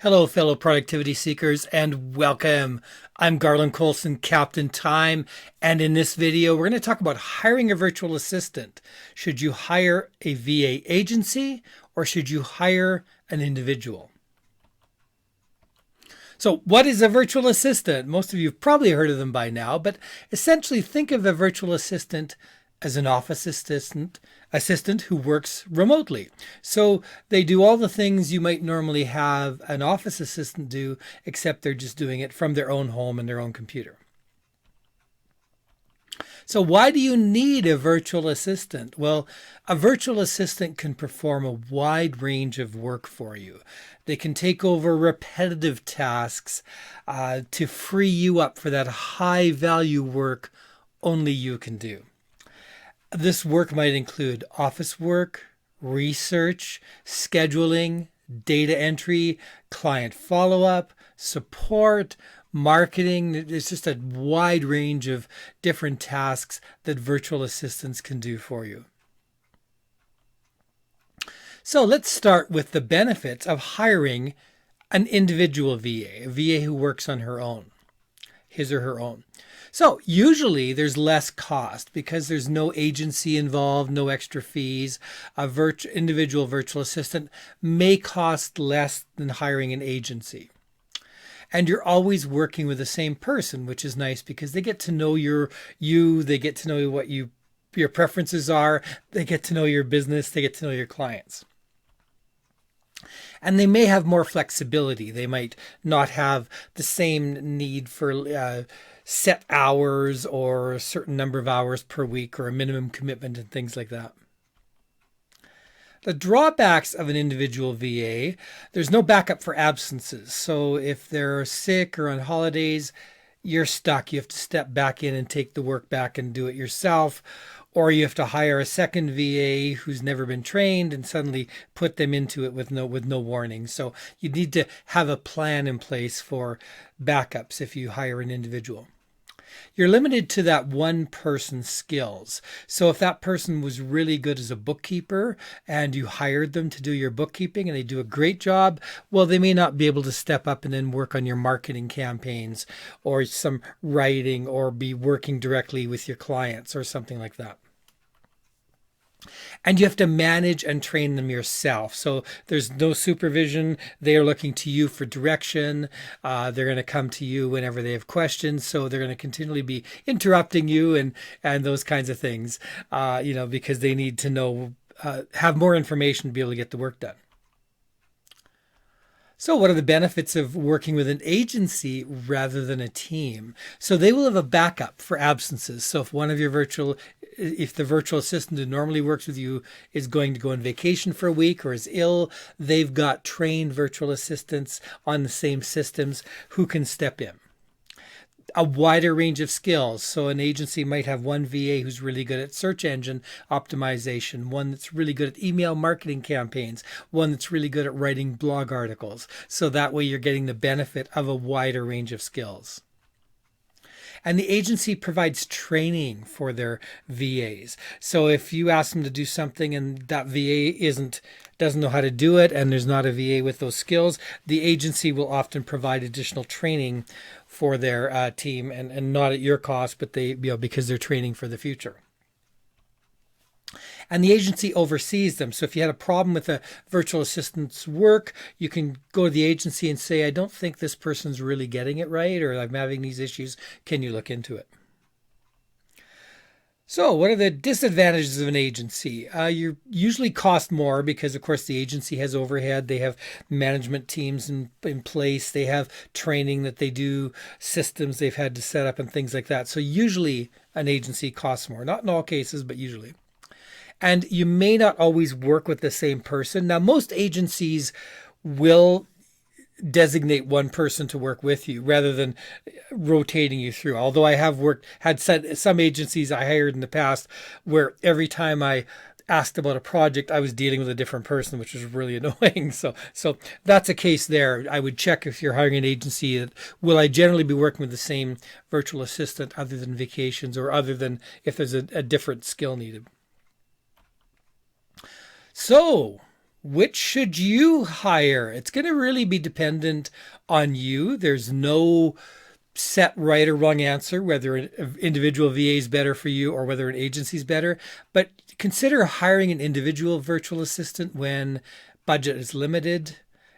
Hello, fellow productivity seekers, and welcome. I'm Garland, Coulson, Captain Time, and in this video, we're going to talk about hiring a virtual assistant. Should you hire a VA agency or should you hire an individual? So what is a virtual assistant? Most of you have probably heard of them by now, but essentially think of a virtual assistant as an office assistant who works remotely. So they do all the things you might normally have an office assistant do, except they're just doing it from their own home and their own computer. So why do you need a virtual assistant? Well, a virtual assistant can perform a wide range of work for you. They can take over repetitive tasks to free you up for that high value work only you can do. This work might include office work, research, scheduling, data entry, client follow-up, support, marketing. It's just a wide range of different tasks that virtual assistants can do for you. So let's start with the benefits of hiring an individual VA, a VA who works on her own, his or her own. So usually there's less cost because there's no agency involved, no extra fees. Individual virtual assistant may cost less than hiring an agency. And you're always working with the same person, which is nice because they get to know they get to know what your preferences are, they get to know your business, they get to know your clients. And they may have more flexibility. They might not have the same need for set hours or a certain number of hours per week or a minimum commitment and things like that. The drawbacks of an individual VA, there's no backup for absences. So if they're sick or on holidays, you're stuck. You have to step back in and take the work back and do it yourself. Or you have to hire a second VA who's never been trained and suddenly put them into it with no warning. So you need to have a plan in place for backups if you hire an individual. You're limited to that one person's skills. So if that person was really good as a bookkeeper and you hired them to do your bookkeeping and they do a great job, well, they may not be able to step up and then work on your marketing campaigns or some writing or be working directly with your clients or something like that. And you have to manage and train them yourself. So there's no supervision. They are looking to you for direction. They're going to come to you whenever they have questions. So they're going to continually be interrupting you and those kinds of things, because they need to know, have more information to be able to get the work done. So what are the benefits of working with an agency rather than a team? So they will have a backup for absences. So if if the virtual assistant who normally works with you is going to go on vacation for a week or is ill, they've got trained virtual assistants on the same systems who can step in. A wider range of skills. So an agency might have one VA who's really good at search engine optimization, one that's really good at email marketing campaigns, one that's really good at writing blog articles. So that way you're getting the benefit of a wider range of skills. And the agency provides training for their VAs. So if you ask them to do something and that VA doesn't know how to do it and there's not a VA with those skills, the agency will often provide additional training for their team and not at your cost, but because they're training for the future. And the agency oversees them. So if you had a problem with a virtual assistant's work, you can go to the agency and say, I don't think this person's really getting it right, or I'm having these issues. Can you look into it? So what are the disadvantages of an agency? You usually cost more because, of course, the agency has overhead. They have management teams in place. They have training that they do, systems they've had to set up and things like that. So usually an agency costs more. Not in all cases, but usually. And you may not always work with the same person. Now, most agencies will designate one person to work with you rather than rotating you through. Although I have had some agencies I hired in the past where every time I asked about a project, I was dealing with a different person, which was really annoying. So that's a case there. I would check if you're hiring an agency that will I generally be working with the same virtual assistant other than vacations or other than if there's a different skill needed. So Which should you hire? It's going to really be dependent on you. There's no set right or wrong answer, whether an individual VA is better for you or whether an agency is better. But consider hiring an individual virtual assistant when budget is limited.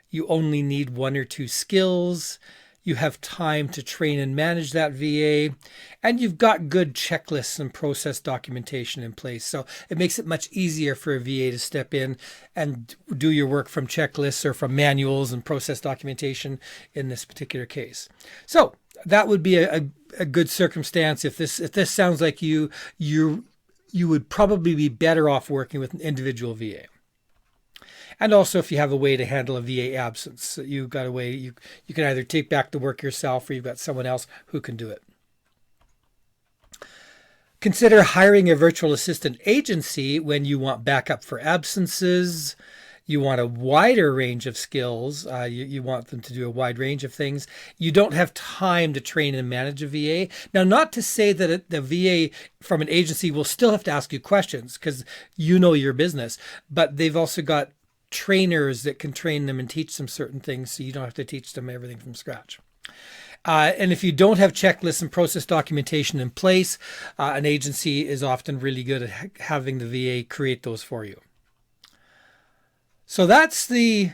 You only need one or two skills. You have time to train and manage that VA, and you've got good checklists and process documentation in place. So it makes it much easier for a VA to step in and do your work from checklists or from manuals and process documentation in this particular case. So that would be a good circumstance. If this sounds like you would probably be better off working with an individual VA. And also, if you have a way to handle a VA absence, you've got a way you can either take back the work yourself or you've got someone else who can do it. Consider hiring a virtual assistant agency when you want backup for absences. You want a wider range of skills. You want them to do a wide range of things. You don't have time to train and manage a VA. Now, not to say that the VA from an agency will still have to ask you questions because you know your business, but they've also got trainers that can train them and teach them certain things, so you don't have to teach them everything from scratch. And if you don't have checklists and process documentation in place, an agency is often really good at having the VA create those for you. So that's the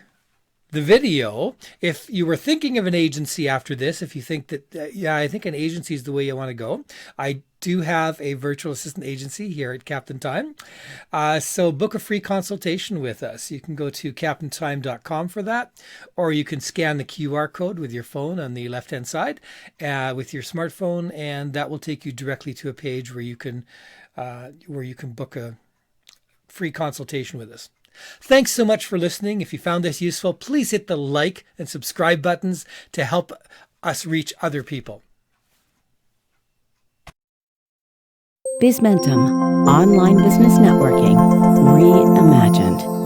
video. If you were thinking of an agency after this, if you think that, yeah, I think an agency is the way you want to go, I do have a virtual assistant agency here at Captain Time. So book a free consultation with us. You can go to captaintime.com for that, or you can scan the QR code with your phone on the left-hand side with your smartphone, and that will take you directly to a page where you can book a free consultation with us. Thanks so much for listening. If you found this useful, please hit the like and subscribe buttons to help us reach other people. Bizmentum, online business networking, reimagined.